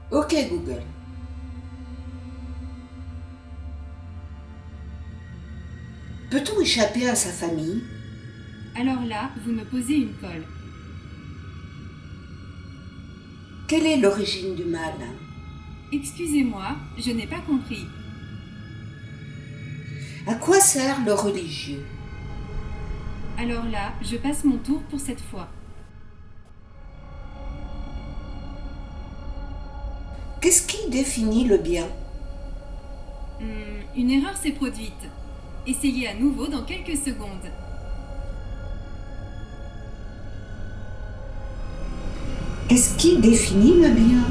Ok Google. Peut-on échapper à sa famille? Alors là, vous me posez une colle. Quelle est l'origine du mal? Excusez-moi, je n'ai pas compris. À quoi sert le religieux? Alors là, je passe mon tour pour cette fois. Qu'est-ce qui définit le bien? Une erreur s'est produite. Essayez à nouveau dans quelques secondes. Qu'est-ce qui définit le bien?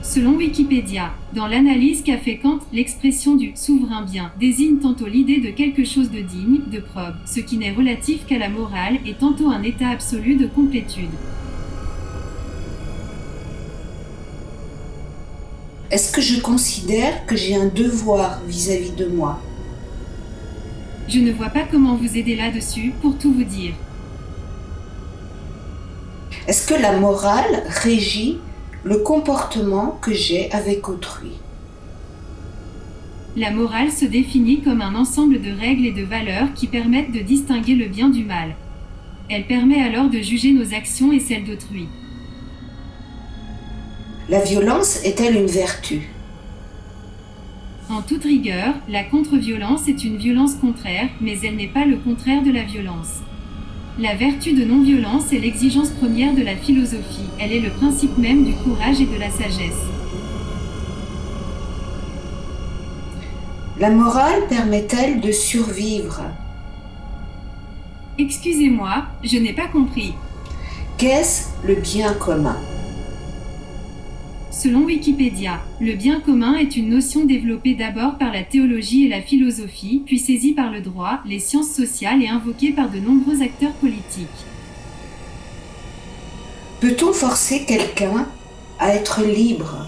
Selon Wikipédia, dans l'analyse qu'a fait Kant, l'expression du souverain bien désigne tantôt l'idée de quelque chose de digne, de probe, ce qui n'est relatif qu'à la morale, et tantôt un état absolu de complétude. Est-ce que je considère que j'ai un devoir vis-à-vis de moi? Je ne vois pas comment vous aider là-dessus, pour tout vous dire. Est-ce que la morale régit le comportement que j'ai avec autrui? La morale se définit comme un ensemble de règles et de valeurs qui permettent de distinguer le bien du mal. Elle permet alors de juger nos actions et celles d'autrui. La violence est-elle une vertu? En toute rigueur, la contre-violence est une violence contraire, mais elle n'est pas le contraire de la violence. La vertu de non-violence est l'exigence première de la philosophie, elle est le principe même du courage et de la sagesse. La morale permet-elle de survivre? Excusez-moi, je n'ai pas compris. Qu'est-ce le bien commun? Selon Wikipédia, le bien commun est une notion développée d'abord par la théologie et la philosophie, puis saisie par le droit, les sciences sociales et invoquée par de nombreux acteurs politiques. Peut-on forcer quelqu'un à être libre?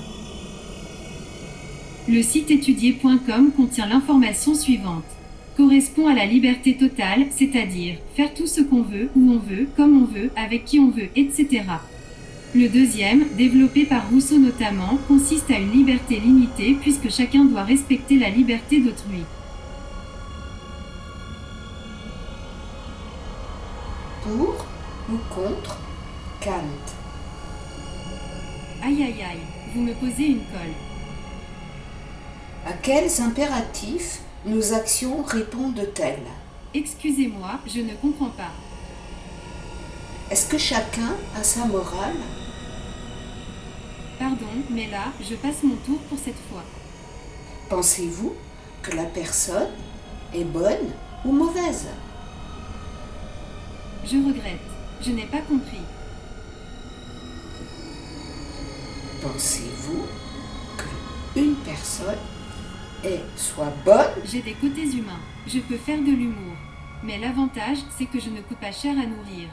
Le site étudier.com contient l'information suivante. Correspond à la liberté totale, c'est-à-dire faire tout ce qu'on veut, où on veut, comme on veut, avec qui on veut, etc. Le deuxième, développé par Rousseau notamment, consiste à une liberté limitée puisque chacun doit respecter la liberté d'autrui. Pour ou contre Kant? Aïe aïe aïe, vous me posez une colle. À quels impératifs nos actions répondent-elles? Excusez-moi, je ne comprends pas. Est-ce que chacun a sa morale? Pardon, mais là, je passe mon tour pour cette fois. Pensez-vous que la personne est bonne ou mauvaise? Je regrette, je n'ai pas compris. Pensez-vous qu'une personne est soit bonne? J'ai des côtés humains, je peux faire de l'humour. Mais l'avantage, c'est que je ne coûte pas cher à nourrir.